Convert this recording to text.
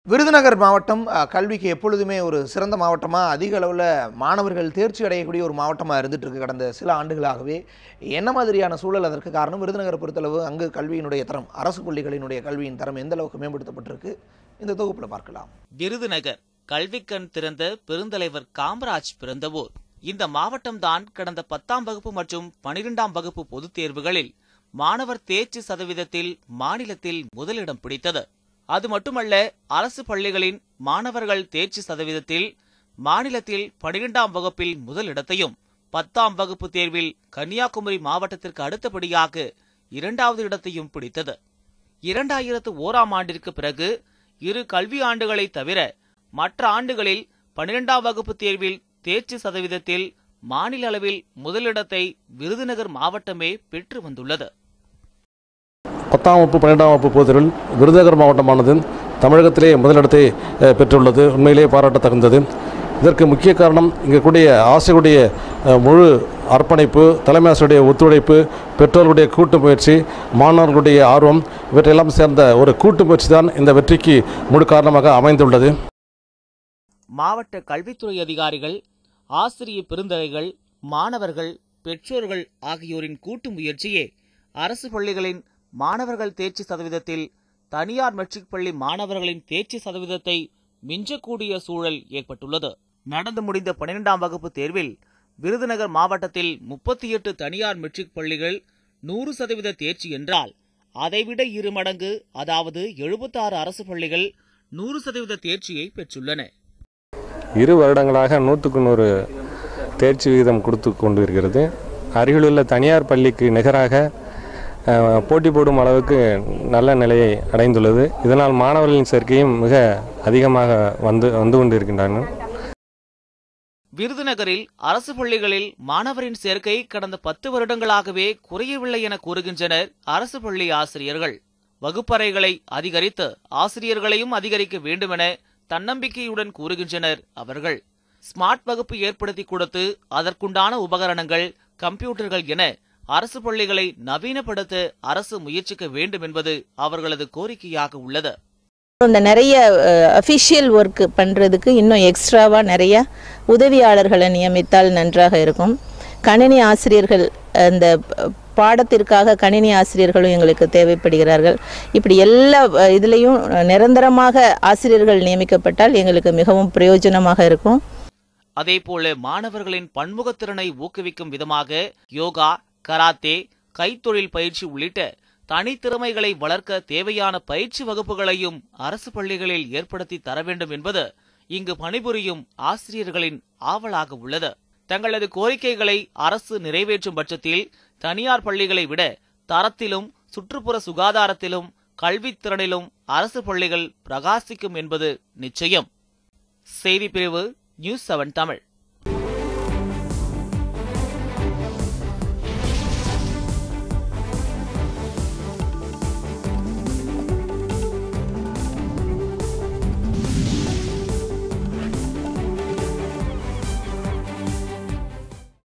விருதுநகர் மாவட்டம் கல்விக்கு எப்பொழுதுமே ஒரு சிறந்த மாவட்டமாக அதிக அளவில் மாணவர்கள் தேர்ச்சி அடையக்கூடிய ஒரு மாவட்டமாக இருந்துட்டு இருக்கு. கடந்த சில ஆண்டுகளாகவே என்ன மாதிரியான சூழல் அதற்கு காரணம்? விருதுநகர் பொறுத்தளவு அங்கு கல்வியினுடைய தரம், அரசு பள்ளிகளினுடைய கல்வியின் தரம் எந்த அளவுக்கு மேம்படுத்தப்பட்டிருக்கு? இந்த தொகுப்பில் பார்க்கலாம். விருதுநகர் கல்விக்கண் திறந்த பெருந்தலைவர் காமராஜ் பிறந்த ஊர். இந்த மாவட்டம்தான் கடந்த 10ஆம் வகுப்பு மற்றும் 12ஆம் வகுப்பு பொதுத் தேர்வுகளில் மாணவர் தேர்ச்சி சதவீதத்தில் மாநிலத்தில் முதலிடம் பிடித்தது. அது மட்டுமல்ல, அரசு பள்ளிகளின் மாணவர்கள் தேர்ச்சி சதவீதத்தில் மாநிலத்தில் 12ஆம் வகுப்பில் முதலிடத்தையும் 10ஆம் வகுப்பு தேர்வில் கன்னியாகுமரி மாவட்டத்திற்கு அடுத்தபடியாக 2வது இடத்தையும் பிடித்தது. 2001ஆம் ஆண்டிற்கு பிறகு இரு கல்வி ஆண்டுகளை தவிர மற்ற ஆண்டுகளில் 12ஆம் வகுப்பு தேர்வில் தேர்ச்சி சதவீதத்தில் மாநில அளவில் முதலிடத்தை விருதுநகர் மாவட்டமே பெற்று வந்துள்ளது. 10ஆம் வகுப்பு 12ஆம் வகுப்பு பொதுத்தேர்வில் விருதுநகர் மாவட்டமானது தமிழகத்திலே முதலிடத்தை பெற்றுள்ளது. உண்மையிலேயே பாராட்டத்தகுந்தது. இதற்கு முக்கிய காரணம் இங்கே கூடிய ஆசிரியருடைய முழு அர்ப்பணிப்பு, தலைமை ஆசிரியருடைய ஒத்துழைப்பு, பெற்றோர்களுடைய கூட்டு முயற்சி, மாணவர்களுடைய ஆர்வம், இவற்றையெல்லாம் சேர்ந்த ஒரு கூட்டு முயற்சி தான் இந்த வெற்றிக்கு முழு காரணமாக அமைந்துள்ளது. மாவட்ட கல்வித்துறை அதிகாரிகள், ஆசிரிய பெருந்தகைகள், மாணவர்கள், பெற்றோர்கள் ஆகியோரின் கூட்டு முயற்சியே அரசு பள்ளிகளின் மாணவர்கள் தேர்ச்சி சதவீதத்தில் தனியார் மெட்ரிக் பள்ளி மாணவர்களின் தேர்ச்சி சதவீதத்தை மிஞ்சக்கூடிய சூழல் ஏற்பட்டுள்ளது. நடந்து முடிந்த 12ஆம் வகுப்பு தேர்வில் விருதுநகர் மாவட்டத்தில் 38 தனியார் மெட்ரிக் பள்ளிகள் 100% தேர்ச்சி என்றால், அதைவிட 2 மடங்கு, அதாவது 76 அரசு பள்ளிகள் 100% தேர்ச்சியை பெற்றுள்ளன. 2 வருடங்களாக 100க்கு 100 தேர்ச்சி விகிதம் கொடுத்து கொண்டு இருக்கிறது. அருகிலுள்ள தனியார் பள்ளிக்கு நிகராக போட்டி போடும் அளவுக்கு நல்ல நிலையை அடைந்துள்ளது. இதனால் மாணவர்களின் சேர்க்கையும் மிக அதிகமாக வந்து கொண்டிருக்கின்றன. விருதுநகரில் அரசு பள்ளிகளில் மாணவரின் சேர்க்கை கடந்த 10 வருடங்களாகவே குறையவில்லை என கூறுகின்றனர் அரசு பள்ளி ஆசிரியர்கள். வகுப்பறைகளை அதிகரித்து ஆசிரியர்களையும் அதிகரிக்க வேண்டுமென தன்னம்பிக்கையுடன் கூறுகின்றனர் அவர்கள். ஸ்மார்ட் வகுப்பு ஏற்படுத்தி கொடுத்து அதற்குண்டான உபகரணங்கள், கம்ப்யூட்டர்கள் என அரசு பள்ளிகளை நவீனப்படுத்த அரசு முயற்சிக்க வேண்டும் என்பது அவர்களது கோரிக்கையாக உள்ளது. இந்த நிறைய அஃபிஷியல் ஒர்க் பண்ணுறதுக்கு இன்னும் எக்ஸ்ட்ராவாக நிறைய உதவியாளர்களை நியமித்தால் நன்றாக இருக்கும். கணினி ஆசிரியர்கள், இந்த பாடத்திற்காக கணினி ஆசிரியர்களும் எங்களுக்கு தேவைப்படுகிறார்கள். இப்படி எல்லா இதுலேயும் நிரந்தரமாக ஆசிரியர்கள் நியமிக்கப்பட்டால் எங்களுக்கு மிகவும் பிரயோஜனமாக இருக்கும். அதேபோல மாணவர்களின் பன்முகத்திறனை ஊக்குவிக்கும் விதமாக யோகா, கராத்தே, கைத்தொழில் பயிற்சி உள்ளிட்ட தனித்திறமைகளை வளர்க்க தேவையான பயிற்சி வகுப்புகளையும் அரசு பள்ளிகளில் ஏற்படுத்தி தர வேண்டும் என்பது இங்கு பணிபுரியும் ஆசிரியர்களின் ஆவலாக உள்ளது. தங்களது கோரிக்கைகளை அரசு நிறைவேற்றும் பட்சத்தில் தனியார் பள்ளிகளை விட தரத்திலும் சுற்றுப்புற சுகாதாரத்திலும் கல்வித்திறனிலும் அரசு பள்ளிகள் பிரகாசிக்கும் என்பது நிச்சயம். செய்திப்பிரிவு, நியூஸ் 7 தமிழ்.